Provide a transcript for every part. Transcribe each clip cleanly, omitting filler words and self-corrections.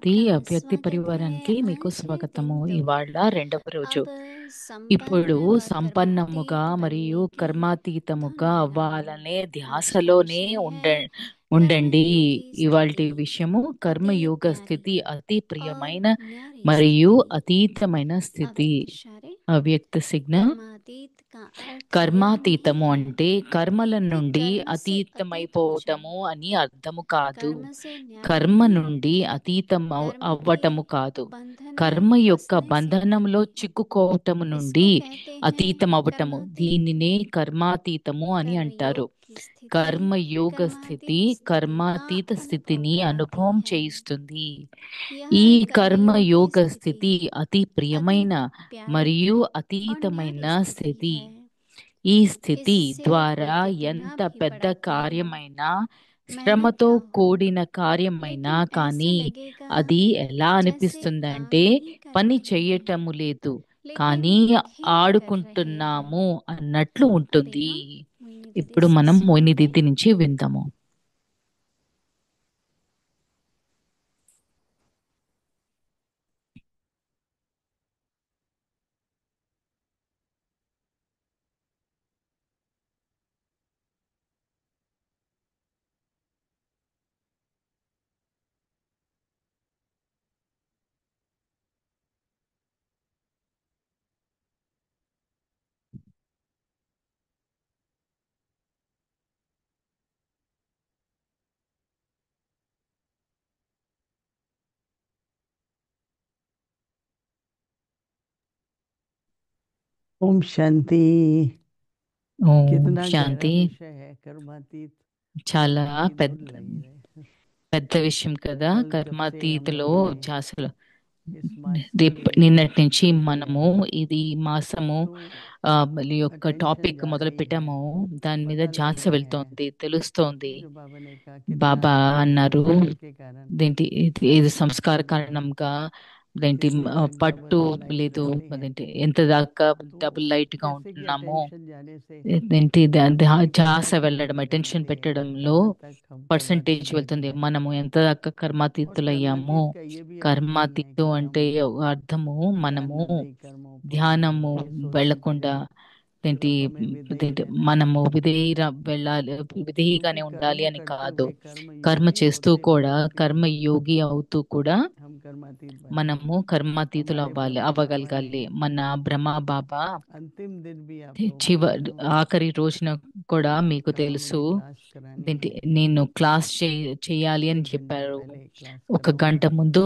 శక్తి అవ్యక్తి स्वागत है పరివారానికి మీకు अच्छे दिन స్వాగతము. तो ఇవాళ రెండవ రోజు. अब ఇప్పుడు संपन्न व సంపన్నముగా कर्मातीत మరియు बनने की धुन కర్మాతీతముగా बनाएं। అవ్వాలనే आज का ధ్యాసలోనే विषय है ఉండండి. कर्मयोगी ఇవాల్టి स्थिति। విషయము अति కర్మయోగ प्यारी స్థితి, అతి और ప్రియమైన न्यारी మరియు स्थिति। అతీతమైన స్థితి. अव्यक्त इशारे। అవ్యక్త సిగ్నల్. कर्मातीत का अर्थ यह नहीं కర్మాతీతము है అంటే కర్మల कि నుండి कर्म से अतीत हो అతీతమైపోవటము जाए। అని అర్థము కాదు. कर्म से न्यारी కర్మ नहीं है। నుండి అతీతం कर्म के అవ్వటము కాదు. बंधन में కర్మ యొక్క फंसने से है। బంధనంలో చిక్కుకోవటము నుండి इसको कहते हैं అతీతం అవ్వటము, कर्मातीत। దీనినే కర్మాతీతము అని అంటారు. कर्मयोग की स्थिति కర్మయోగ స్థితి कर्मातीत स्थिति का కర్మాతీత अनुभव స్థితిని कराती అనుభవం है। చేయిస్తుంది. यह ఈ कर्मयोगी కర్మయోగ स्थिति స్థితి అతి अति ప్రియమైన प्यारी మరియు और అతీతమైన न्यारी स्थिति స్థితి. है। ఈ స్థితి इससे ద్వారా कोई ఎంత कितना भी పెద్ద बड़ा काम కార్యమైనా, मेहनत శ్రమతో का हो, కూడిన కార్యమైనా लेकिन ऐसे కానీ लगेगा అది ఎలా जैसे काम అనిపిస్తుందంటే नहीं कर పని रहे हैं, చెయ్యటము లేదు लेकिन కానీ खेल कर रहे हैं। ఆడుకుంటున్నాము అన్నట్లు अभी ఉంటుంది. हम मोइनी दीदी ఇప్పుడు से మనం మోయిని सुनते దీది నుంచి విందాము. ओम शांति। ఓం कितना गहरा శాంతి. विषय है कर्मातीत। చాలా की పెద్ద धुन लगी रहे। పెద్ద విషయం కదా. कल जब से हम కర్మాతీతలో लोगों ने ధ్యాసలో इस मास రేపు के నిన్నటి నుంచి शुरू किया మనము है ఇది మాసము तो మళ్ళీ యొక్క अटेंशन టాపిక్ जा మొదలు रही है। పెట్టాము. దాని మీద पता लग ధ్యాస रहा है వెళ్తోంది, తెలుస్తోంది. जो बाबा ने कहा कितना బాబా అన్నారు, संस्कार के कारण దేంటి ఇది సంస్కార हम కారణంగా దేంటి कितने तक పట్టు डबल लाइट లేదు, रहते हैं। అదేంటి ఎంత దాకా तो డబుల్ లైట్ గా जैसे कि ఉంటున్నామో, अटेंशन जाने से ఏంటి ధ్యాస परसेंटेज వెళ్ళడం, అటెన్షన్ मिलती है పెట్టడంలో कहाँ तक हम పర్సంటేజ్ कर्मातीत रह వెళ్తుంది. चुके हैं। మనము ఎంత దాకా और కర్మాతీతులయ్యాము. कर्मातीत का ये भी अर्थ नहीं है కర్మాతీతు कि हम అంటే అర్థము ध्यान మనము में वही कर्मों पर ధ్యానము ये सोचते వెళ్ళకుండా, चले कि ఏంటి अब हमें विदेही ఏంటి रहना है। మనము వెళ్ళాలి, क्योंकि విధేయిగానే ఉండాలి कर्म అని करते కాదు. हुए कर्म కర్మ योगी చేస్తూ होते కూడా, होते भी కర్మ యోగి అవుతూ కూడా हम कर्मातीत बने। మనము కర్మాతీతులు हमारे అవ్వాలి, ब्रह्मा बाबा ने అవ్వగలగాలి. మన బ్రహ్మ బాబా अंतिम दिन भी आप लोगों को చివరి मालूम ఆఖరి రోజున కూడా మీకు कहा తెలుసు, मुझे क्लास करानी ఏంటి है। నేను క్లాస్ చేయాలి అని 1 घंटे చెప్పారు. पहले क्लास ఒక करो। గంట ముందు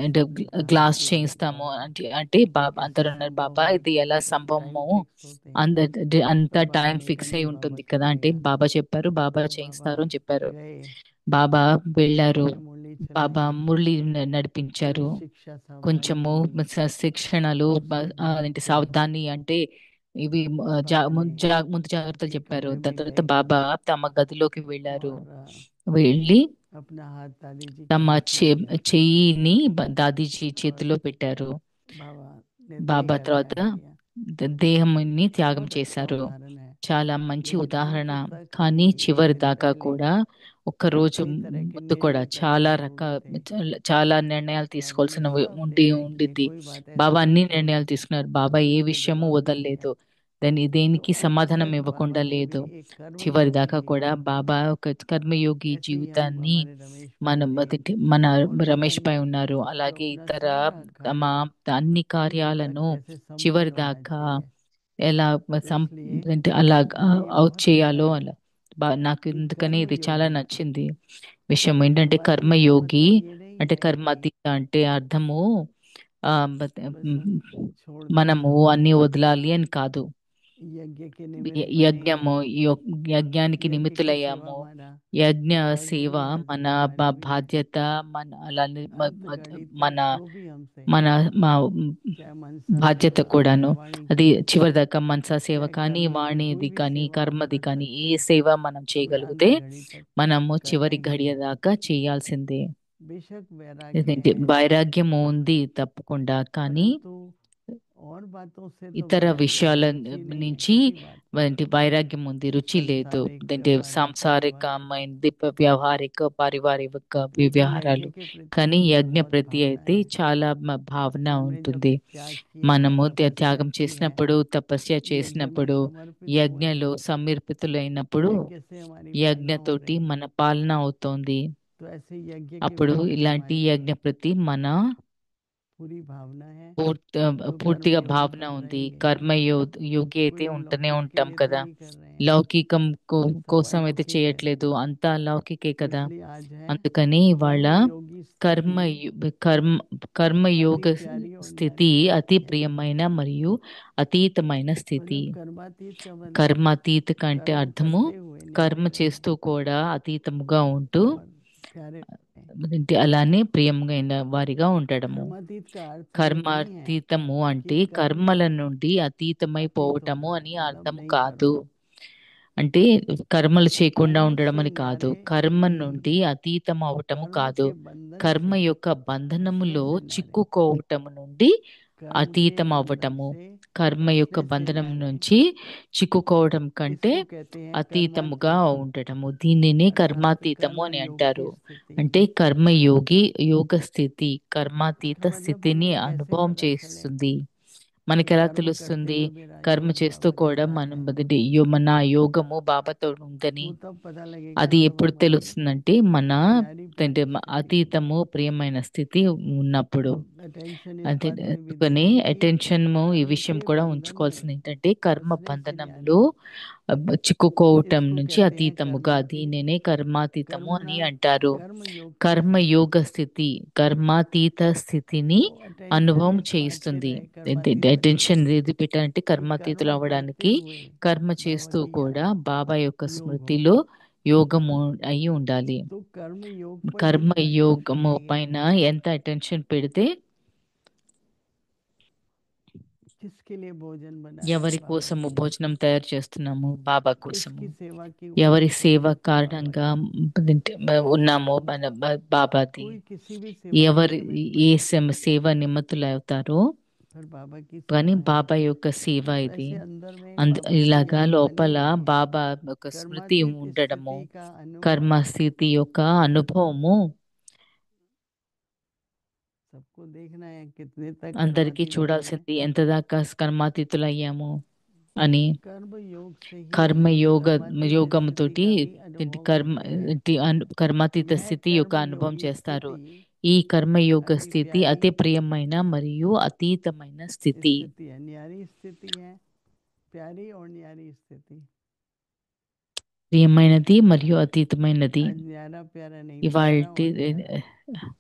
అంటే सबने कहा గ్లాస్ ये చేయిస్తాము बताओ అంటే అంటే ये कैसे అందరూ అన్నారు, संभव బాబా है। ఇది ఎలా टाइम సంభవమో, फिक्स होते हैं। అంత అంత तो बाबा టైం ने कहा ఫిక్స్ అయి नहीं बाबा ఉంటుంది కదా అంటే, कराएगा। బాబా చెప్పారు బాబా तो बाबा చేయిస్తారు అని చెప్పారు. गए। బాబా వెళ్ళారు, उन्होंने मुरली బాబా चलाई। మురళి थोड़ी నడిపించారు. शिक्षा सावधानी కొంచెము दी। శిక్షణలు, और फिर ఏంటి फिर సావధాని అంటే ఇవి बाबा ने ముందు జాగ్రత్తలు एक చెప్పారు. कमरे దాని में తర్వాత गए బాబా తమ గదిలోకి వెళ్ళారు. और వెళ్ళి अपना हाथ दादी जी के తమ हाथ में दिया। చెయ్యిని దాదీజీ और చేతిలో పెట్టారు. बाबा ने देह బాబా का తర్వాత त्याग किया। దేహంని త్యాగం बहुत अच्छा చేశారు. उदाहरण है। చాలా మంచి लेकिन ఉదాహరణ. अंत तक కానీ एक చివరి दिन దాకా पहले కూడా, ఒక్క రోజు कई तरह के ముందు కూడా निर्णय करने చాలా जरूरी थे। చాలా నిర్ణయాలు बाबा ने తీసుకోవాల్సిన सब निर्णय किए, ఉండిద్ది. कोई बात బాబా ऐसी అన్ని नहीं छोड़ी నిర్ణయాలు తీసుకున్నారు. బాబా ఏ जिसको విషయము जवाब नहीं दिया। వదలలేదు, దాన్ని तो దేనికి अंत సమాధానం तक बाबा ఇవ్వకుండా ने भी లేదు. एक చివరి कर्मयोगी దాకా కూడా जीवन బాబా ఒక కర్మయోగి ऐसे ही हम జీవితాన్ని हमारे रमेश भाई మనం थे। మన और రమేష్ जीवन పై ఉన్నారు. जो అలాగే अपना ఇతర सारा తమ कार्य అన్ని अंत तक కార్యాలను कैसे చివరి संपन्न होना దాకా चाहिए। ఎలా इसलिए అంటే అలా ये అవుట్ बहुत अच्छा చేయాలో है అలా నాకు कि ఎందుకని ఇది చాలా कर्मयोगी। నచ్చింది. విషయం ఏంటంటే कर्मातीत का కర్మయోగి मतलब ये नहीं అంటే, है कि కర్మాతీత అంటే అర్థము ఆ, बस छोड़ दें మనము सब అన్ని వదలాలి అని కాదు. यज्ञ के निमित्त बने। యజ్ఞము యజ్ఞానికి यज्ञ की सेवा నిమిత్తులయ్యాము. माना। యజ్ఞ సేవ यज्ञ మన करना हमारी भी బాధ్యత. మన అలానే अंत घड़ी तक మన जो भी हमसे మన మా चाहे मनसा బాధ్యత सेवा కూడాను. चाहे वाणी అది की చివరిదాకా మనసా సేవ चाहे కానీ, कर्म की कोई వాణిది भी కానీ, सेवा हम కర్మది कर కానీ, सकते ఏ हैं। సేవ మనం हमें अंत చేయగలిగితే घड़ी तक మనము करना చివరి ही ఘడియ है। దాకా చేయాల్సిందే. बेशक वैराग्य ఏంటంటే है వైరాగ్యము ఉంది తప్పకుండా, కానీ परंतु और बातों से तो ఇతర वैराग्य విషయాల है, रुचि नहीं है, నుంచి सीधी बात है। వంటి వైరాగ్యం ఉంది, రుచి లేదు. सांसारिक అంటే व्यवहारिक సాంసారికమైనది, వ్యవహారిక పారివారిక लेकिन వ్యవహారాలు. यज्ञ के प्रति కానీ యజ్ఞ बहुत ప్రతి भावना అయితే है। చాలా భావన हमने जब ఉంటుంది. त्याग किया है, మనము तपस्या త్యాగం की है, చేసినప్పుడు, తపస్య यज्ञ में చేసినప్పుడు, समर्पित हुए, యజ్ఞలో సమర్పితులైనప్పుడు यज्ञ से हमारी पालना हो యజ్ఞతోటి रही है। మన పాలన అవుతోంది. तो ऐसे यज्ञ के అప్పుడు प्रति ఇలాంటి हमारी యజ్ఞ ప్రతి మన पूरी भावना है। పూర్తిగా कर्मयोगी భావన बन ఉంది. रहेंगे। యోగి అయితే कोई हम ఉంటూనే लौकिक के ఉంటాం लिए तो కదా. नहीं कर रहे हैं, లౌకికం सब కోసం అయితే अलौकिक है। చేయట్లేదు, అంతా లౌకికే तो కదా. इसलिए आज है అందుకని ఇవాళ कर्मयोगी కర్మ स्थिति, కర్మ కర్మయోగ अति प्यारी और స్థితి न्यारी అతి स्थिति है। ప్రియమైన మరియు అతీతమైన और స్థితి. जब कर्मातीत का वर्णन, కర్మాతీత కంటే कर्म అర్థము करते हुए కర్మ न्यारे చేస్తూ रहना కూడా అతీతముగా ఉంటూ और प्यारे रहना। అలానే ప్రియమైన వారిగా ఉండడము. कर्मातीत का अर्थ ये नहीं है కర్మాతీతము అంటే कि कर्म కర్మల से నుండి अतीत అతీతమైపోవటము होना, అని मतलब అర్థము नहीं కాదు. करना। అంటే కర్మలు చేయకుండా कर्म ఉండడం से అని కాదు, न्यारे కర్మ नहीं, నుండి అతీతం అవటము कर्म కాదు. के बंधन కర్మ से, యొక్క बंधन బంధనములో से न्यारे, చిక్కుకోవటము నుండి कर्म के అతీతం बंधन అవ్వటము. से కర్మ యొక్క बचने से బంధనం न्यारे। నుంచి చిక్కుకోవడం కంటే इसको कहते हैं అతీతముగా कर्मातीत, ఉండటము. దీనిని अर्थात కర్మాతీతము అని कर्मयोग అంటారు. की स्थिति। అంటే కర్మయోగి యోగ స్థితి, కర్మాతీత तो मतलब స్థితిని हमें कैसे అనుభవం पता चले చేస్తుంది. कि మనకి ఎలా कर्म करते తెలుస్తుంది? हुए मेरा కర్మ योग చేస్తూ बाबा के కూడా साथ మనం है। మన యోగము బాబాతో ఉందని. वो तब पता लगेगा అది जब ఎప్పుడు हमारी తెలుస్తుందంటే మన न्यारी అంటే प्यारी स्थिति అతీతము ప్రియమైన స్థితి ఉన్నప్పుడు. अटेंशन इस అంటే बात पे भी అందుకని देनी कि అటెన్షన్ ఈ कर्म విషయం के కూడా बंधन ఉంచుకోవాల్సింది में ఏంటంటే కర్మ फंसने से బంధనంలో न्यारी। చిక్కుకోవటం इसको నుంచి कहते हैं అతీతముగా, कर्मातीत। దీనినే కర్మాతీతము कर्म అని अंటారు. कर्मयोग की కర్మయోగ स्थिति। స్థితి కర్మాతీత స్థితిని तो अटेंशन అనుభవం इस बात पे చేయిస్తుంది. रहे कर्मातीत बनने అటెన్షన్ की ఏది పెట్టాలంటే कि కర్మాతీతులు कर्म करते అవ్వడానికి हुए కర్మ बाबा చేస్తూ की కూడా याद బాబా యొక్క योग हो। స్మృతిలో యోగము అయి ఉండాలి. तो कर्म योग पर కర్మ जितना attention యోగము देंगे, పైన ఎంత అటెన్షన్ పెడితే, जिसके लिए भोजन बना है ఎవరి बाबा కోసము के लिए, భోజనం తయారు చేస్తున్నాము బాబా కోసము, किसकी सेवा की ఎవరి वजह से సేవ है बाबा కారణంగా की। ఉన్నామో మన బాబాది, कोई किसी भी सेवा में ఎవరి कमिट ఏ बने, సేవ నిమిత్తులు అవుతారో पर बाबा की కానీ सेवा है। బాబా యొక్క సేవ तो ఇది. ऐसे अंदर में एक बाबा की ఇలాగా याद లోపల बनी रहे। బాబా యొక్క స్మృతి कर्मातीत ఉండడము, स्थिति का కర్మ अनुभव స్థితి యొక్క అనుభవము सबको देखना है कितने तक అందరికీ कर्मातीत हुए हैं। చూడాల్సింది, ఎంత दाకా కర్మాతీతులయ్యాము అని. कर्म योग से ही కర్మ कर्मातीत स्थिति యోగముతోటి का भी अनुभव करते हैं। కర్మాతీత यह స్థితి యొక్క कर्म అనుభవం योगी చేస్తారు. स्थिति ఈ కర్మయోగ अति స్థితి प्यारी అతి ప్రియమైన మరియు అతీతమైన స్థితి. स्थिति है, न्यारी स्थिति है, प्यारी और न्यारी स्थिति। ప్రియమైనది మరియు అతీతమైనది. आज न्यारा प्यारा नहीं, ఇవాళ न्यारा और न्यारा।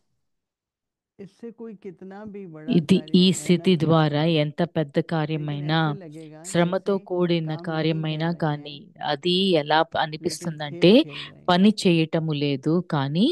इससे कोई कितना भी बड़ा ఇది कार्य ఈ मेहनत స్థితి से ద్వారా करे, ఎంత పెద్ద लेकिन కార్యమైనా, ऐसे लगेगा శ్రమతో जैसे కూడిన काम नहीं కార్యమైనా कर रहे కానీ हैं, అది ఎలా लेकिन అనిపిస్తుందంటే खेल खेल रहे हैं। పని చేయటము లేదు కానీ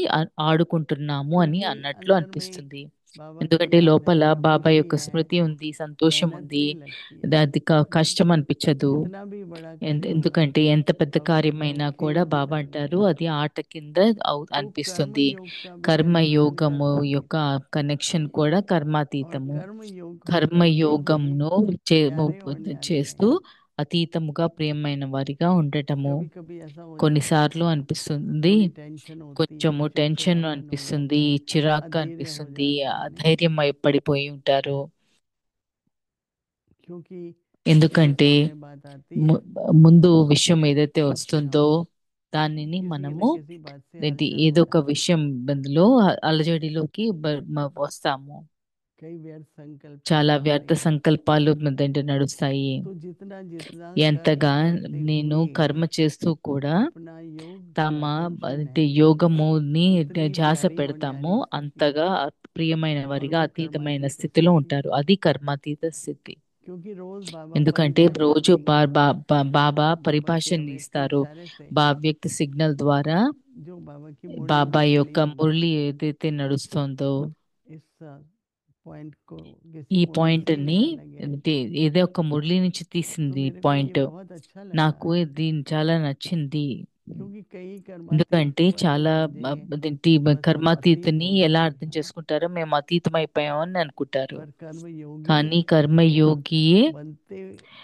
ఆడుకుంటున్నాము అని क्योंकि అన్నట్లు अंदर में అనిపిస్తుంది. बाबा की ఎందుకంటే याद లోపల है, బాబా खुशी యొక్క है, స్మృతి ఉంది, సంతోషం मेहनत ఉంది. नहीं लगती है। అది కష్టం అనిపించదు. कितना भी बड़ा कार्य हो, ఎందుకంటే ఎంత పెద్ద बाबा कहते हैं కార్యమైనా वो కూడా खेल की బాబా तरह అంటారు लगेगा। అది ఆట కింద तो कर्म అనిపిస్తుంది. योग का भी కర్మ कनेक्शन యోగము యొక్క कर्मातीत కనెక్షన్ కూడా और కర్మాతీతము. कर्म योग को కర్మ करते हुए యోగంను प्यारे और न्यारे చేస్తూ रहना। అతీతముగా ప్రియమైన వారిగా ఉండటము. कभी कभी ऐसा हो जाता కొన్నిసార్లు है, అనిపిస్తుంది, थोड़ी टेंशन होती है, కొంచెము టెన్షన్ चिड़चिड़ापन हो అనిపిస్తుంది, जाता है, చిరాకు अधीर हो అనిపిస్తుంది, जाते हैं, అధైర్యం పడిపోయి ఉంటారు. क्योंकि ఎందుకంటే सामने बात आती है ముందు విషయం ఏదైతే कि వస్తుందో हम దానిని किसी మనము न किसी बात से अड़चन ఏదో हो ఒక जाती है। విషయం బందులో అలజడిలోకి వస్తాము. कई व्यर्थ संकल्प చాలా चलते వ్యర్థ हैं। సంకల్పాలు నడుస్తాయి. तो जितना जितना ఎంతగా कर्म करते నేను हुए కర్మ చేస్తూ కూడా अपना योग जो తమ अटेंशन అంటే है యోగముని उतनी ధ్యాస प्यारी और పెడతామో न्यारी स्थिति అంతగా ప్రియమైన और వారిగా वो అతీతమైన कर्मातीत స్థితిలో स्थिति। ఉంటారు. అది కర్మాతీత స్థితి. क्योंकि रोज बाबा ఎందుకంటే परिभाषा రోజు देंगे బాబా बाबा के పరిభాషని अव्यक्त ఇస్తారు. इशारे से, వ్యక్తి సిగ్నల్ ద్వారా जो बाबा की मुरली బాబా जो యొక్క चली होगी మురళి ఏదైతే నడుస్తుందో इस पॉइंट को ఈ किसी मुरली పాయింట్ से ही ని निकाला गया है। అంటే ఏదో ఒక మురళి నుంచి तो తీసింది मेरे को ये పాయింట్. बहुत अच्छा लगा నాకు దీని చాలా నచ్చింది. क्योंकि कई कर्मातीत ఎందుకంటే को ऐसा చాలా समझेंगे అదేంటి बस हम अतीत కర్మాతీతని हो ఎలా गए అర్థం हैं చేసుకుంటారో మేము అతీతం అయిపోయామని అనుకుంటారు. पर कर्म योगी కానీ కర్మయోగియే बनते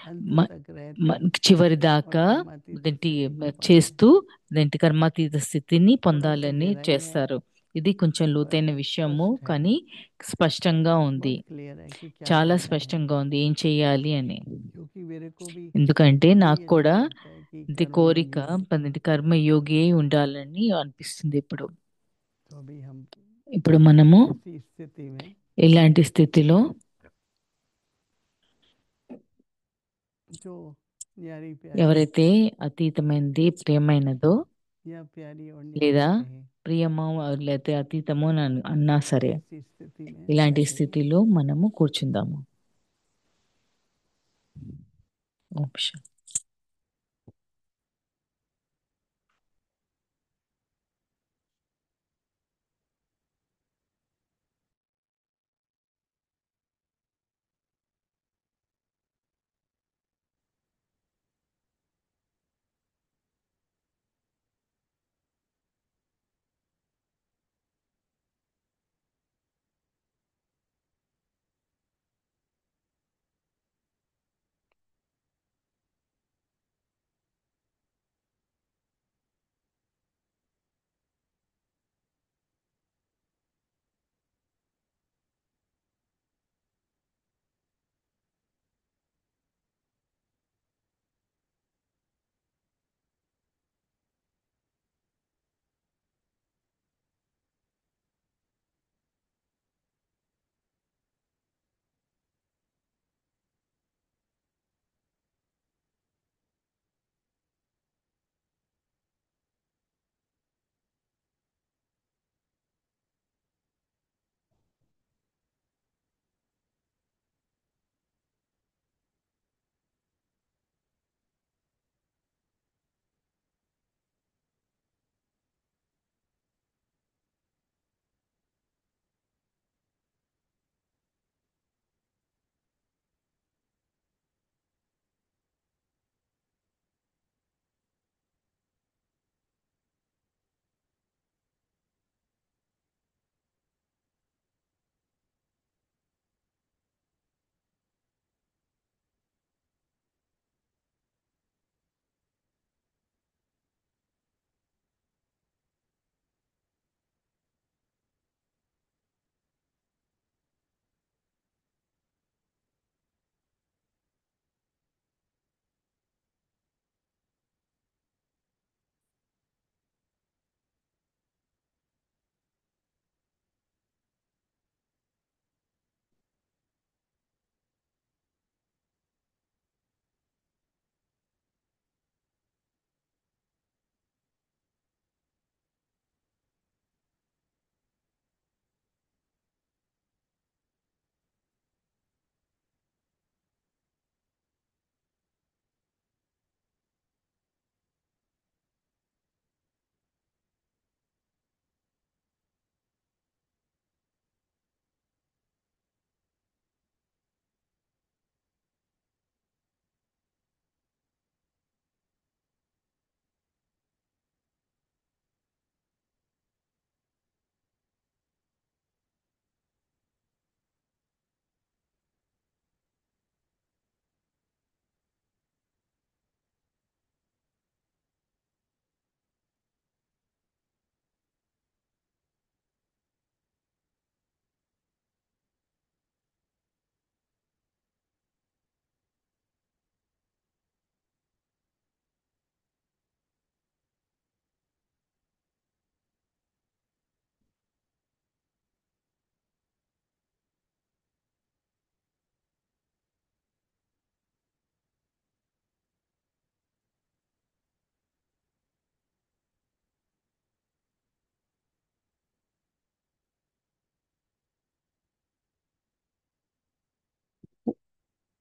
अंत మ- तक रहते చివరి और దాకా कर्मातीत అదేంటి स्थिति को पाते చేస్తూ అదేంటి కర్మాతీత స్థితిని थोड़ा सा పొందాలని गहराई है చేస్తారు. ఇది కొంచెం पर లోతైన విషయము, स्पष्ट है కానీ స్పష్టంగా ఉంది. बहुत क्लियर है कि क्या చాలా करना है స్పష్టంగా ఉంది ఏం చెయ్యాలి అని. क्योंकि मेरे को भी ఎందుకంటే यही నాకు अच्छा కూడా लगता है कि ఇది కోరిక कर्मयोगी అదేంటి కర్మయోగి అయి ఉండాలని అనిపిస్తుంది ఇప్పుడు. तो अभी हम ఇప్పుడు మనము ऐसी स्थिति में ఇలాంటి స్థితిలో जो न्यारी प्यारी ఎవరైతే అతీతమైనది ప్రియమైనదో या प्यारी और లేదా न्यारी कहे ప్రియమో లేకపోతే అతీతమో అని అన్నా సరే, ऐसी स्थिति में ఇలాంటి बैठे స్థితిలో మనము కూర్చుందాము. ఓం శాంతి.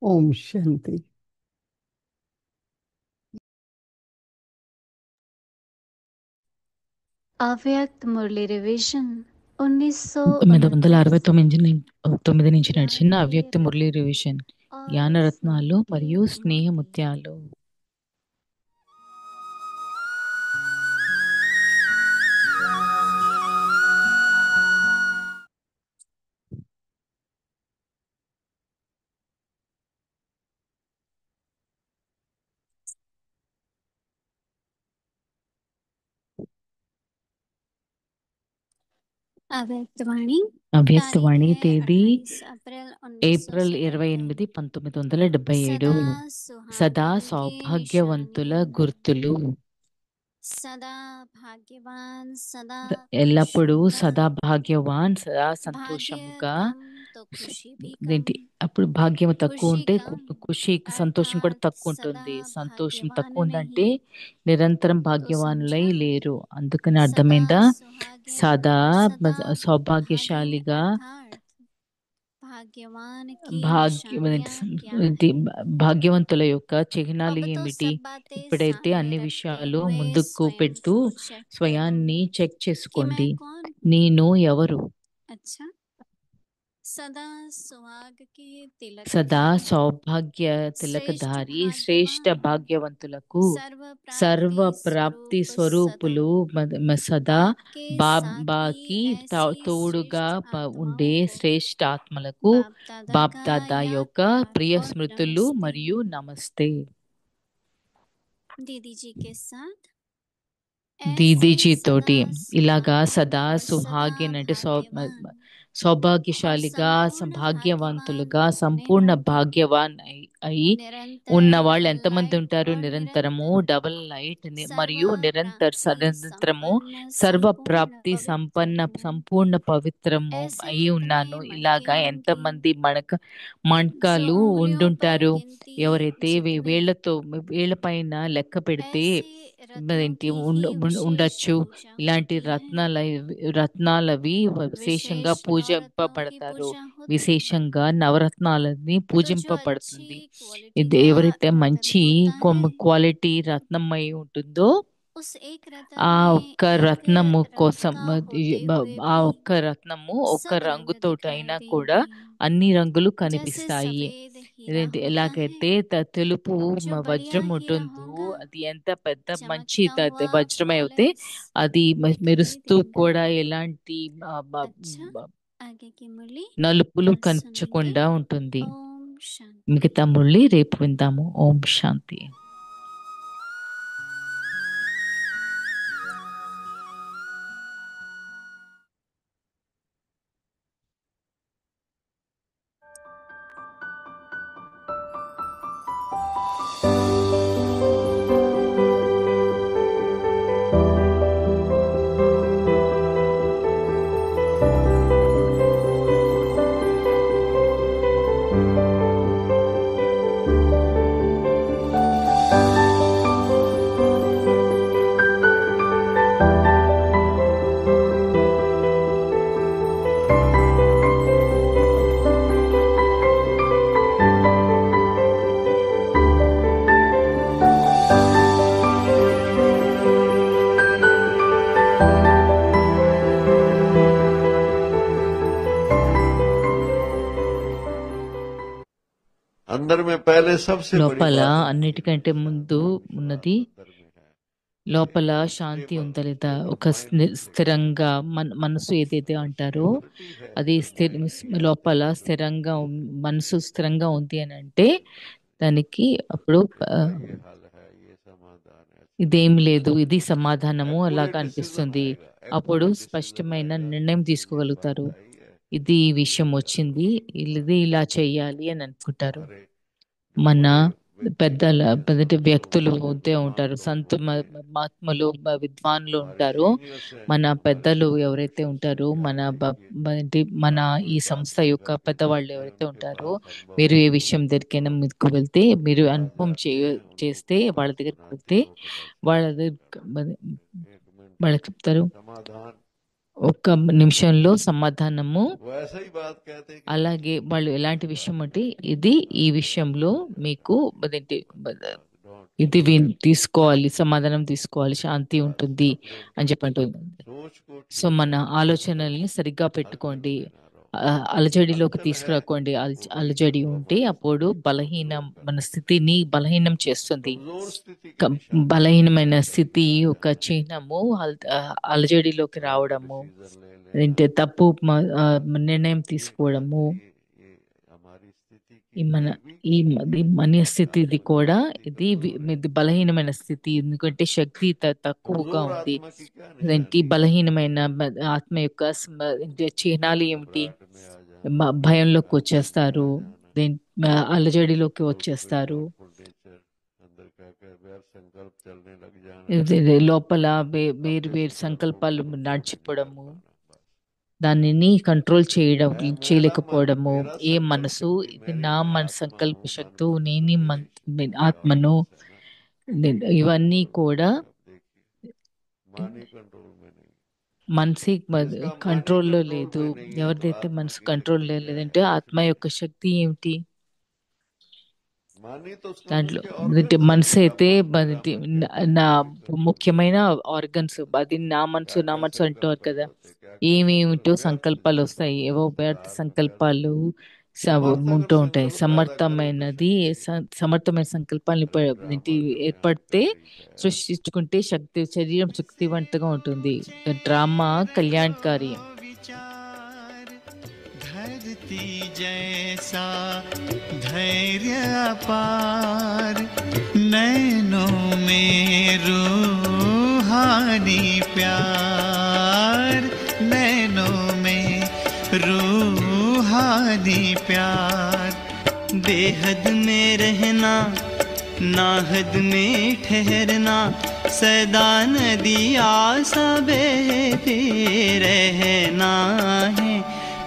ओम शांति। अव्यक्त मुरली रिवीजन 1969 1969 నుంచి నడిచిన అవ్యక్త ज्ञान మురళి రివిజన్, और జ్ఞానరత్నాలు स्नेह के మరియు స్నేహ मोती। ముత్యాలు. అవ్యక్తవాణి అవ్యక్తవాణి तारीख है తేదీ 28 अप्रैल ఏప్రిల్ 1977 28, 1977. सदा సదా सुहागिन की సౌభాగ్యవంతుల निशानी గుర్తులు. सदा भाग्यवान सदा ఎల్లప్పుడూ खुशनुमा సదా భాగ్యవాన్, సదా भाग्य సంతోషముగా. कम तो खुशी भी ఏంటి कम అప్పుడు భాగ్యం తక్కువ खुशी ఉంటే कम ఖుషి సంతోషం కూడా अर्थात తక్కువ सदा ఉంటుంది. సంతోషం भाग्यवान తక్కువ ఉందంటే नहीं నిరంతరం तो భాగ్యవానులై समझा లేరు. అందుకని सदा అర్థమైందా? सुहागिन సదా और सदा भागिन సౌభాగ్యశాలిగా अर्थात भाग्यवान की భాగ్యం निशानियां क्या ఏంటి, है। భాగ్యవంతుల యొక్క చిహ్నాలు अब तो ఏమిటి? सब बातें ఇప్పుడైతే सामने అన్ని रखते విషయాలు हुए ముందుకు स्वयं పెడుతూ को चेक करो స్వయాన్ని చెక్ कि చేసుకోండి. मैं कौन हूँ। నేను ఎవరు? अच्छा सदा सुहाग के तिलक సదా धारी సౌభాగ్య श्रेष्ठ తిలకధారి శ్రేష్ఠ भाग्यवान భాగ్యవంతులకు सर्व సర్వ प्राप्ति ప్రాప్తి स्वरूप सदा స్వరూపులు సదా आपके साथ బాబాకి ही ऐसी తోడుగా श्रेष्ठ ఉండే आत्माओं को శ్రేష్ఠ ఆత్మలకు बाप दादा బాప్ का దాదా याद యొక్క प्यार ప్రియ और స్మృతులు नमस्ते। మరియు నమస్తే. दीदी जी के साथ దీదీజీ ऐसे తోటి सदा ఇలాగా सुहागिन సదా और सदा సుహాగిన్ అంటే भाग्यवान और సౌభాగ్యశాలిగా संपूर्ण భాగ్యవంతులుగా भाग्यवान होने సంపూర్ణ वाले భాగ్యవాన్ అయి निरंतर ఉన్న వాళ్ళు डबल ఎంతమంది लाइट ఉంటారు? और నిరంతరము निरंतर డబల్ లైట్ सर्व మరియు प्राप्ति నిరంతరము संपन्न సర్వ संपूर्ण ప్రాప్తి पवित्र సంపన్న हूँ। సంపూర్ణ పవిత్రము ऐसे అయి कितने ఉన్నాను. मटके ఇలాగా होंगे ఎంతమంది जो మణకాలు उंगलियों पर ఉండుంటారు? गिनती ఎవరైతే जितने వేళ్లతో వేళ్ల పైన లెక్క పెడితే ऐसे रत्नों ఏంటి की ही विशेष ఉండొచ్చు. पूजा ఇలాంటి होती है। రత్నాలవి విశేషంగా विशेष नवरत्नों की పూజింపబడతారు. पूजा होती है। విశేషంగా నవరత్నాలని तो जो పూజింపబడుతుంది. अच्छी क्वालिटी ఇది का ఎవరైతే रत्न మంచి होता है క్వాలిటీ రత్నమై ఉంటుందో उस एक रत्न ఆ में ఒక్క एक రత్నము रंग కోసం का होते हुए ఆ भी ఒక్క రత్నము ఒక్క सब रंग రంగుతోటి दिखाई అయినా కూడా देंगे। అన్ని రంగులు जैसे కనిపిస్తాయి. सफेद हीरा ఇదేంటి होता है ఎలాగైతే తెలుపు जो बढ़िया వజ్రం हीरा ఉంటుందో होगा అది ఎంత పెద్ద మంచి चमकता हुआ వజ్రమై అవుతే पॉलिश అది दिखाई మెరుస్తూ देगा। కూడా ఎలాంటి अच्छा आगे की मुरली నలుపులు सुनेंगे। కనిపించకుండా ఉంటుంది. ओम शांति। మిగతా మురళి రేపు విందాము. ఓం శాంతి. अंदर में पहले सबसे बड़ी లోపల बात है అన్నిటికంటే ముందు ఉన్నది अंदर में है లోపల శాంతి ఉందా లేదా? ఒక స్థిరంగా మనసు ఏదైతే అంటారో स्थिति है అది లోపల స్థిరంగా మనసు స్థిరంగా ఉంది అని అంటే దానికి అప్పుడు ये हाल है ये समाधान है ఇదేం లేదు, ఇది సమాధానము पूरे అలాగా डिसीजन అనిపిస్తుంది. आएगा అప్పుడు accurate స్పష్టమైన decision आएगा నిర్ణయం कि ये తీసుకోగలుగుతారు. बात आई है ఇది ఈ విషయం వచ్చింది, ఇది ఇలా చెయ్యాలి అని అనుకుంటారు. हमारे మన बड़े పెద్దల व्यक्ति పెద్దటి संत వ్యక్తులు लोग ఉంటే महान ఉంటారు, लोग సంత होते हैं మహాత్ములు విద్వాన్లు हमारे ఉంటారు. सीनियर्स हैं మన हमारे పెద్దలు ఎవరైతే ऑर्गेनाइजेशन ఉంటారో से మన आके ये మన कोई ఈ बात సంస్థ యొక్క समझाते పెద్దవాళ్ళు फिरते ఎవరైతే उनके ఉంటారో, पास अनुभव మీరు ఏ हो విషయం దగ్గరైనా మీకు వెళ్తే, మీరు आ అనుభవం जाते हैं उनको చేస్తే వాళ్ళ దగ్గరికి सुनाते వెళ్తే हो तो बस వాళ్ళ करो एक मिनट వాళ్ళకి చెప్తారు, समाधान ఒక్క నిమిషంలో సమాధానము. वो ऐसा ही बात कहते हैं कि అలాగే వాళ్ళు ఎలాంటి విషయం అంటే ఇది ఈ విషయంలో మీకు అదేంటి डोंट ఇది తీసుకోవాలి, సమాధానం తీసుకోవాలి, శాంతి ఉంటుంది अपने అని చెప్పంటుంది. सोच को సో ठीक మన रखो ఆలోచనల్ని సరిగ్గా हलचल పెట్టుకోండి. में ना रहो అలజడిలోకి हलचल है తీసుకురాకండి. वो बड़ी అలజడి वो ఉంటే हमारी అప్పుడు स्थिति को బలహీనం, कमजोर మన करती है స్థితిని బలహీనం చేస్తుంది. कमजोर स्थिति की निशानी బలహీనమైన స్థితి ఒక చిహ్నము అలజడిలోకి गलत రావడము, डिसीजन ले అంటే लेना తప్పు నిర్ణయం తీసుకోవడము. ये हमारी स्थिति ఈ మన ఈ మన స్థితి కూడా ఇది బలహీనమైన స్థితి, ఎందుకంటే శక్తి తక్కువగా कमजोर ఉంది. आत्मा की क्या निशानी దానికి है? బలహీనమైన ఆత్మ యొక్క చిహ్నాలు ఏమిటి? घबराहट में आ जाना, భయంలోకి टेंशन में వచ్చేస్తారు, आ जाना, అలజడిలోకి तो कोई వచ్చేస్తారు, डाउटफुल नेचर अंदर का व्यर्थ संकल्प चलने लग जाना, లోపల వేరు अपने వేరు संकल्प को संकल्పాలు कंट्रोल नहीं कर నడిచిపోవడము, पाना। बस దానిని కంట్రోల్ है मेरा मन, చేయలేకపోవడము. मेरा ఏ संकल्प మనసు शक्ति, ఇది मेरी నా मैं మన आत्मा సంకల్ప हूँ, मन శక్తు, बुद्धि तो నేని मेरी शक्ति है, ఆత్మను, ऑर्गन्स है ना। ఇవన్నీ तो కూడా अब देखिए, मन ही कंट्रोल में नहीं, మనసి जिसका मन ही కంట్రోల్లో कंट्रोल లేదు. में नहीं है, तो ఎవరిదైతే आत्मा మనసు की కంట్రోల్లో शक्ति क्या లేదంటే है? कुछ ఆత్మ नहीं। యొక్క శక్తి ఏమిటి? मन ही तो उसका దాంట్లో मुख्य ऑर्गन्स है। మనసు मेरा అయితే मन, मेरा అది मन कहते हैं నా मेरी कंट्रोल में ముఖ్యమైన नहीं। ఆర్గన్స్, అది నా क्या क्या మనసు संकल्प అంటారు కదా. होते, क्या क्या संकल्प, ఏమేమిటో व्यर्थ సంకల్పాలు जिसको వస్తాయి, कहते ఏవో हैं, వ్యర్థ संसार में पैदा సంకల్పాలు होते। समर्थ अगर ఉంటూ ఉంటాయి. संकल्प पैदा करो तो शक्ति సమర్థమైన సంకల్పాలు फिर वो ड्रामा दुनिया में ఏర్పడితే चल रही है। సృష్టించుకుంటే శరీరం శక్తివంతంగా ఉంటుంది. డ్రామా కళ్యాణకారి. विचार धरती जैसा धैर्य अपार, नैनों में रूहानी प्यार, नैनों में रूहानी प्यार, बेहद में रहना नाहद में ठहरना, सदा नदिया सा बहते रहना है।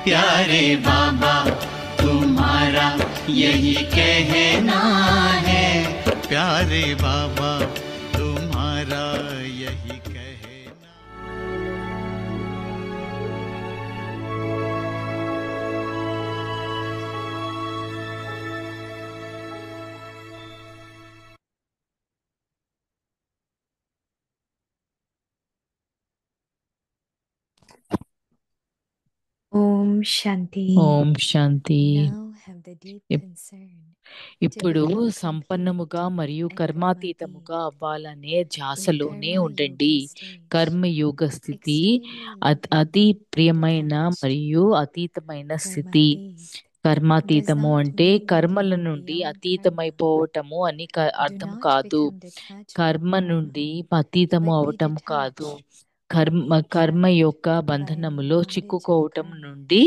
प्यारे बाबा तुम्हारा यही कहना है, प्यारे बाबा तुम्हारा यही कहना। Om Shanti. ఓం శాంతి. Now have the deep Ip- concern ఇప్పుడు to become సంపన్నముగా complete మరియు and కర్మాతీతముగా karmadeep అవ్వాలనే in ధ్యాసలోనే Karma ఉండండి. Yogi stage. కర్మయోగ స్థితి Extremely అతి loving, ప్రియమైన detached, మరియు అతీతమైన స్థితి. karmadeep కర్మాతీతము does not అంటే mean కర్మల moving నుండి beyond అతీతమైపోవటము అని Do అర్థం not కాదు. become detached కర్మ from karma, నుండి అతీతము but be అవటం కాదు. detached, be కర్మ trapped యొక్క by బంధనములో knowledge of చిక్కుకోవటం karma. నుండి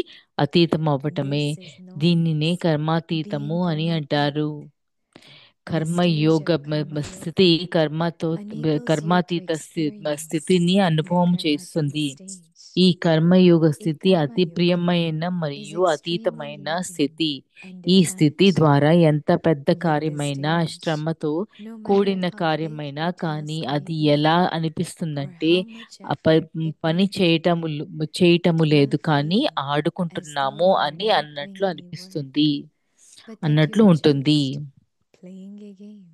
అతీతం అవ్వటమే. This is known దీనినే as కర్మాతీతము being అని karmadeep. అంటారు. The karma yoga stage of karma స్థితి yoga enables you to కర్మాతీత experience స్థితిని the అనుభవం karmadeep చేస్తుంది. stage. ఈ కర్మయోగ In స్థితి karma అతి yoga ప్రియమైన is మరియు extremely అతీతమైన loving స్థితి. and ఈ స్థితి detached. ద్వారా ఎంత పెద్ద With this కార్యమైనా stage, శ్రమతో no matter కూడిన how big కార్యమైనా the కానీ task అది may be ఎలా or అనిపిస్తుందంటే how much effort it పని may be, చేయటము you లేదు, will కానీ feel as though ఆడుకుంటున్నాము you are అని not అన్నట్లు doing any work, అనిపిస్తుంది, but that you అన్నట్లు are ఉంటుంది. just playing a game.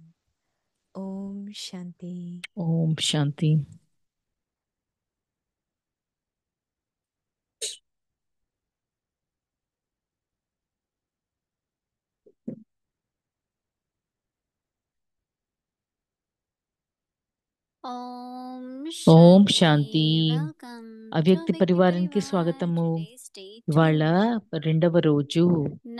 Om Shanti. ఓం శాంతి. ఓం ఓం శాంతి. శాంతి. వెల్కమ్ టు అవ్యక్తి వ్యక్తి పరివారానికి పరివార్. స్వాగతము. Today's day ఇవాళ 2. రెండవ రోజు.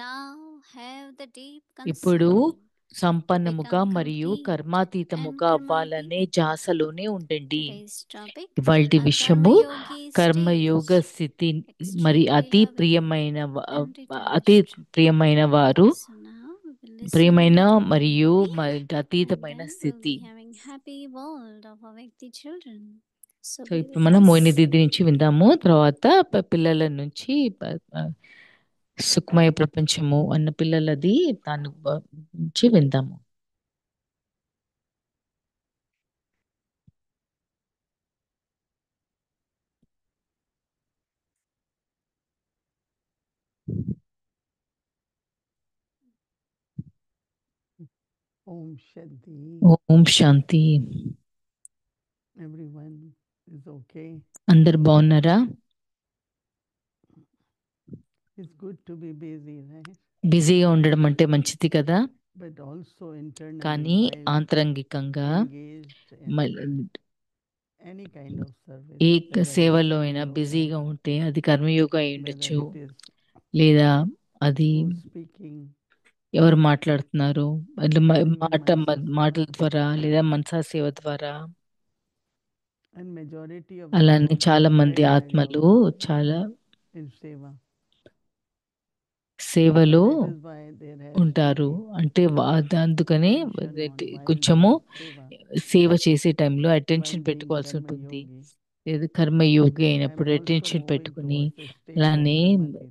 Now have the deep ఇప్పుడు concern to సంపన్నముగా become మరియు complete and కర్మాతీతముగా అవ్వాలనే karmadeep. ధ్యాసలోనే ఉండండి. Today's topic, ఇవాల్టి a విషయము karmayogi కర్మయోగ stage, స్థితి, మరి extremely అతి loving ప్రియమైన and అతి detached. ప్రియమైన వారు, So now we will listen ప్రియమైన to the మరియు karmayogi and అతీతమైన then we'll స్థితి. be having happy world of our Vyakti children. So so be ఇప్పుడు with మనం us. మోయిని దీది నుంచి విందాము, తర్వాత పిల్లల నుంచి సుఖమయ ప్రపంచము అన్న పిల్లలది దాని నుంచి విందాము. Om Shanti. ఓం శాంతి. Everyone is okay. అందరు బాగున్నారా? It's good to be busy, right? బిజీగా ఉండడం అంటే మంచిది కదా, But also కానీ internally, while ఆంతరంగికంగా engaged in any kind of service, A whether సేవలో it's అయినా yoga, బిజీగా ఉంటే అది కర్మయోగ అయి whether ఉండొచ్చు, it is లేదా అది through speaking, ఎవరు మాట్లాడుతున్నారు? అంటే Only మాటల ద్వారా లేదా మనసా సేవ ద్వారా. And majority of the అలానే souls చాలా are మంది right now ఆత్మలు చాలా in seva. సేవలో That is why there has to ఉంటారు. be అంటే అందుకనే attention on while కొంచెము doing seva. సేవ చేసే టైంలో అటెన్షన్ While being పెట్టుకోవాల్సి karma ఉంటుంది. yogi, లేదు కర్మయోగి I am అయినప్పుడు also అటెన్షన్ moving పెట్టుకుని towards the state of అలానే karmatit.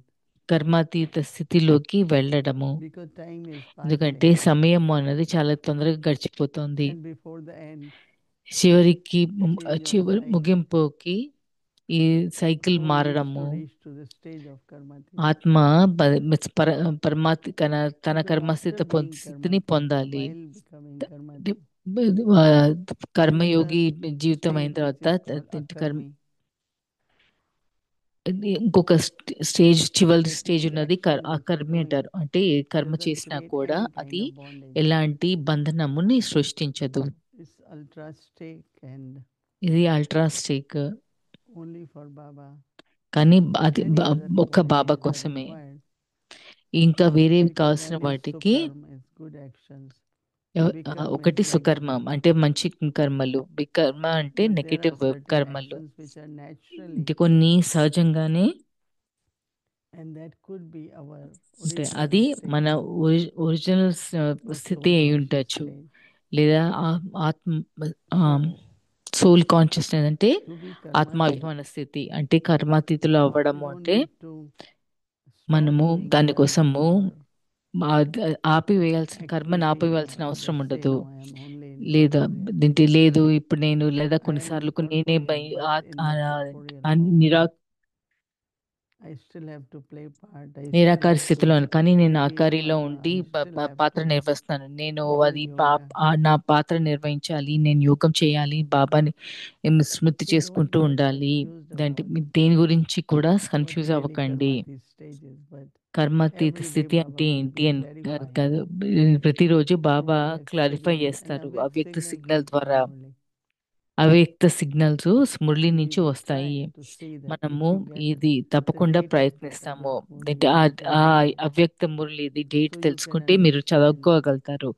కర్మాతీత స్థితిలోకి వెళ్ళడము. Because time is ఎందుకంటే passing సమయం అన్నది చాలా తొందరగా గడిచిపోతుంది. and before the end, చివరికి change of cycle. ముగింపుకి ఈ cycle soul needs మారడము. to reach to the stage of karmatit. ఆత్మ పరమాత్మ తన Because కర్మస్థితి after being స్థితిని karmatit, పొందాలి. while becoming అంటే karmatit, కర్మయోగి జీవితం అయిన stage which తర్వాత is called akarmi. ఇంకొక స్టేజ్ చివరి That స్టేజ్ ఉన్నది action which is అకర్మి doing అంటారు. అంటే ఏ కర్మ doesn't చేసినా create కూడా any kind అది of bondage. ఎలాంటి బంధనముని సృష్టించదు. It's ultra stake and ఇది ultra stake. only for Baba. కానీ అది Many other ఒక్క బాబా qualities are కోసమే. required. ఇంకా వేరేవి Because కావాల్సిన one is వాటికి sukarma, is good actions. To become ఒకటి means like సుకర్మ Baba. అంటే మంచి కర్మలు, వికర్మ అంటే But there are negative certain కర్మలు. actions which are naturally, అంటే కొన్ని సహజంగానే and that could be our ఉంటాయి. original అది state మన ఒరిజినల్ of స్థితి soul అయి ఉండొచ్చు, consciousness. లేదా ఆత్మ So, సోల్ కాన్షియస్నెస్ అంటే to be ఆత్మాభిమాన karmatit, స్థితి. అంటే కర్మాతీతులు we అవ్వడము don't అంటే need to stop మనము doing దానికోసము karma or ఆపివేయాల్సిన కర్మని activity ఆపివేయాల్సిన and అవసరం just say, ఉండదు. no, I am only in లేదా corporeal. దీంట్లో లేదు ఇప్పుడు నేను, లేదా I am in కొన్నిసార్లు నేనే corporeal, but in the corporeal form. నిరా I still have to play part. I still నిరాకార have స్థితిలో to కానీ నేను reveal ఆకారిలో Mama. ఉండి I still have పాత్ర to నిర్వహిస్తాను. నేను do అది yoga. నా పాత్ర నిర్వహించాలి, నేను యోగం చేయాలి, బాబాని స్మృతి So చేసుకుంటూ don't get ఉండాలి. confused దాంట్లో about మీరు దేని గురించి కూడా what కన్ఫ్యూజ్ really అవ్వకండి. karmatit stage is. But కర్మాతీత every day స్థితి Baba అంటే will ఏంటి be అని clarifying కాదు, ప్రతిరోజు బాబా through that clarify signal, and చేస్తారు. a అవ్యక్త signal సిగ్నల్ comes ద్వారా. from Murli. అవ్యక్త సిగ్నల్స్ మురళి And we నుంచి will వస్తాయి. try to see that if మనము you get ఇది the తప్పకుండా date of that ప్రయత్నిస్తాము. Avyakt Murli, అంటే you can ఆ read it. అవ్యక్త మురళి ఇది డేట్ So you can తెలుసుకుంటే మీరు understand చదువుకోగలుగుతారు,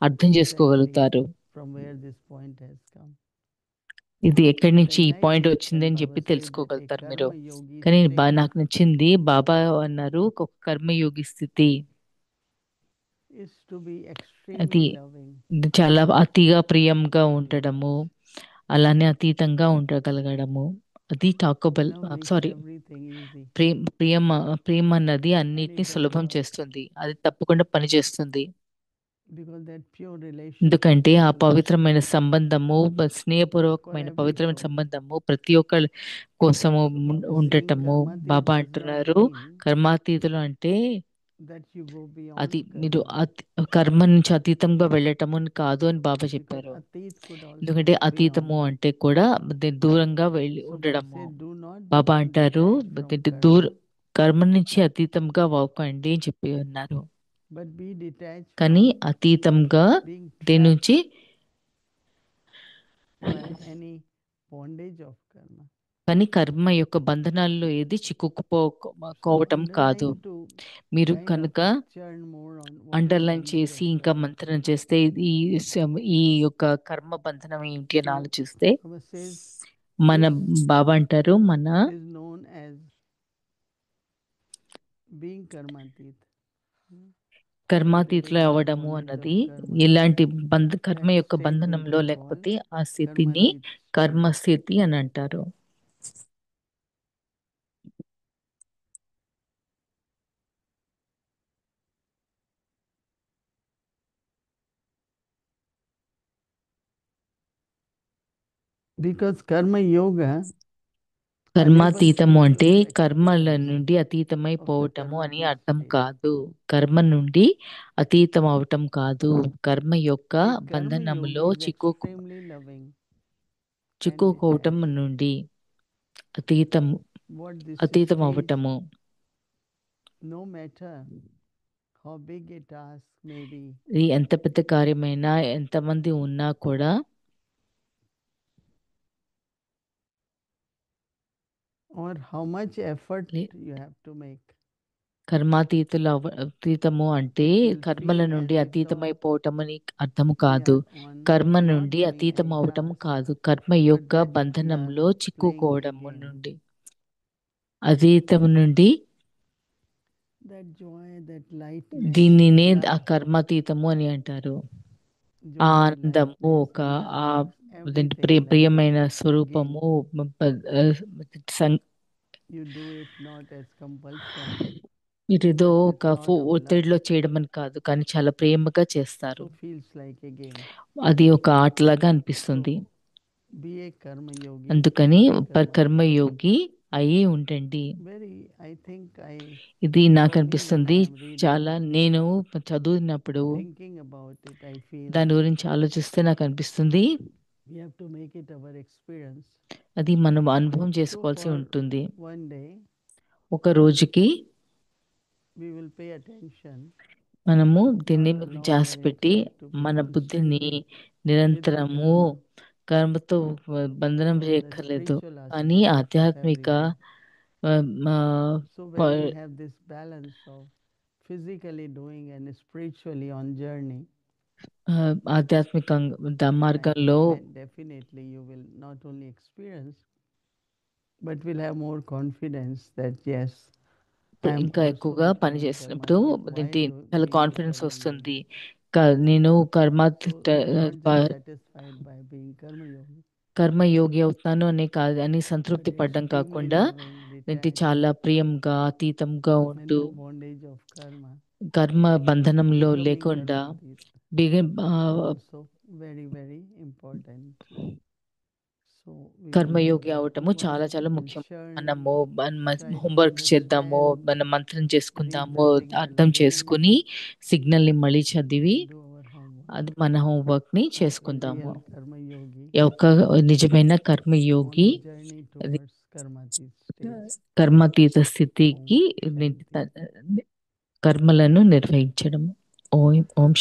అర్థం చేసుకోగలుగుతారు. exactly from where this point has come. ఇది ఎక్కడి But నుంచి I ఈ like పాయింట్ that వచ్చింది when అని Baba చెప్పి says that a తెలుసుకోగలుగుతారు మీరు. karma yogi కానీ state నాకు నచ్చింది బాబా అన్నారు ఒక కర్మయోగి స్థితి. is to be అది extremely loving. చాలా అతిగా ప్రియంగా ఉండడము, అలానే అతీతంగా ఉండగలగడము. అది టాకబుల్. Love makes sorry, everything easy. ప్రేమ అన్నది And అన్నిటిని it does సులభం work. చేస్తుంది. అది తప్పకుండా పనిచేస్తుంది. Because that pure relationship ఎందుకంటే ఆ between పవిత్రమైన సంబంధము, for స్నేహపూర్వకమైన every పవిత్రమైన soul. సంబంధము ప్రతి ఒక్కరి కోసము So Baba is saying ఉండటము. karmatit బాబా does not అంటున్నారు mean కర్మాతీతులు అంటే that you go అది beyond మీరు karma. కర్మ నుంచి అతీతంగా వెళ్ళటము అని కాదు అని బాబా Because చెప్పారు. atit could also ఎందుకంటే be అతీతము beyond. అంటే కూడా దూరంగా వెళ్ళి So Baba ఉండడము. said, do not Baba become అంటారు detached from karma, కర్మ నుంచి అతీతంగా అవ్వకండి అని చెప్పి ఉన్నారు. but be detached కానీ from అతీతంగా being దేని trapped నుంచి by any bondage of karma. కానీ కర్మ యొక్క బంధనాల్లో ఏది చిక్కుకుపోవటం కాదు. Underline to మీరు kind of కనుక churn more on what is underline the చేసి meaning of ఇంకా karma. మంత్రం చేస్తే ఈ యొక్క కర్మ బంధనం ఏంటి అని So ఆలోచిస్తే Baba says మన this బాబా అంటారు మన is known as being karmatit. కర్మాతీతులు Without అవ్వడము bondage of అన్నది karma. ఇలాంటి కర్మ That యొక్క state will బంధనంలో be లేకపోతే called ఆ స్థితిని karmatit state. కర్మస్థితి అని అంటారు. Because karma yoga కర్మాతీతము అంటే enables కర్మల acceptance నుండి అతీతమై of the పోవటము అని karmatit అర్థం state. కాదు. కర్మ నుండి అతీతం అవటం కాదు. కర్మ యొక్క A karma బంధనములో yogi is extremely loving and చిక్కుకోవటం detached. నుండి అతీతం What this అతీతం stage, అవటము. no matter how big a task may be, ఇది ఎంత పెద్ద కార్యమైనా ఎంతమంది ఉన్నా కూడా or how much effort Le- you have to make, అతీతము అంటే It will కర్మల feel నుండి as if అతీతమైపోవటం అని అర్థము we కాదు. are on కర్మ not నుండి doing అతీతం any అవటం task, కాదు, కర్మ but యొక్క that we are బంధనంలో playing a చిక్కుకోవడము game. నుండి. అతీతం నుండి That joy, that దీనినే lightness, ఆ love, కర్మాతీతము అని అంటారు. ఆ joy, ఆనందము, lightness, ఒక ఆ innocence, అదేంటి everything like ప్రియమైన that. Again, స్వరూపము, you do it not as compulsion, ఇదేదో but with ఒక lot of love. ఒత్తిడిలో చేయడం అని కాదు, కానీ చాలా ప్రేమగా చేస్తారు. So feels like a game. అది ఒక ఆటలాగా అనిపిస్తుంది. So be a karma yogi. అందుకని be a karma కర్మయోగి అయి ఉండండి. Very, I think ఇది నాకు for me, when అనిపిస్తుంది I am reading, చాలా. నేను చదివినప్పుడు thinking about it, I feel దాని గురించి ఆలోచిస్తే నాకు అనిపిస్తుంది we have to make it our experience. అది మనం అనుభవం So చేసుకోవాల్సి for ఉంటుంది. one day, ఒక రోజుకి we will pay attention, మనము దీన్ని not a ధ్యాస longer పెట్టి intellect to మన become బుద్ధిని strict with the నిరంతరము karma. కర్మతో బంధనం So the చేయక్కర్లేదు, spiritual కానీ aspect of ఆధ్యాత్మిక everything. So when ప- we have this balance of physically doing and spiritually on journey, ఆధ్యాత్మిక then I మార్గంలో think then definitely you will not only experience, but will have more confidence that yes, I am ఇంకా also ఎక్కువగా becoming పని karma చేసినప్పుడు yogi దీంట్లో while చాలా being a confidence karma వస్తుంది. yogi. నేను కర్మ So not just satisfied by being karma yogi, కర్మయోగి అవుతాను అనే కాదు అని సంతృప్తి but పడ్డం extremely కాకుండా loving, దీంట్లో detached, చాలా ప్రియంగా అతీతంగా and ఉంటూ no bondage of karma, కర్మ బంధనంలో becoming లేకుండా karmatit. Also very, very important. So we will Karmayogi do our అవటము homework, చాలా చాలా we will ముఖ్యం. churn, మనము try to హోంవర్క్ చేద్దాము, understand, మన మంత్రం read చేసుకుందాము, the signal అర్థం again, చేసుకుని సిగ్నల్ని మళ్ళీ చదివి do our homework. అది మన హోంవర్క్ని A చేసుకుందాము. real karma yogi ఒక నిజమైన on Karmayogi the journey towards karmatit state. కర్మాతీత స్థితికి Om Shanti. కర్మలను నిర్వహించడం. ఓం ఓం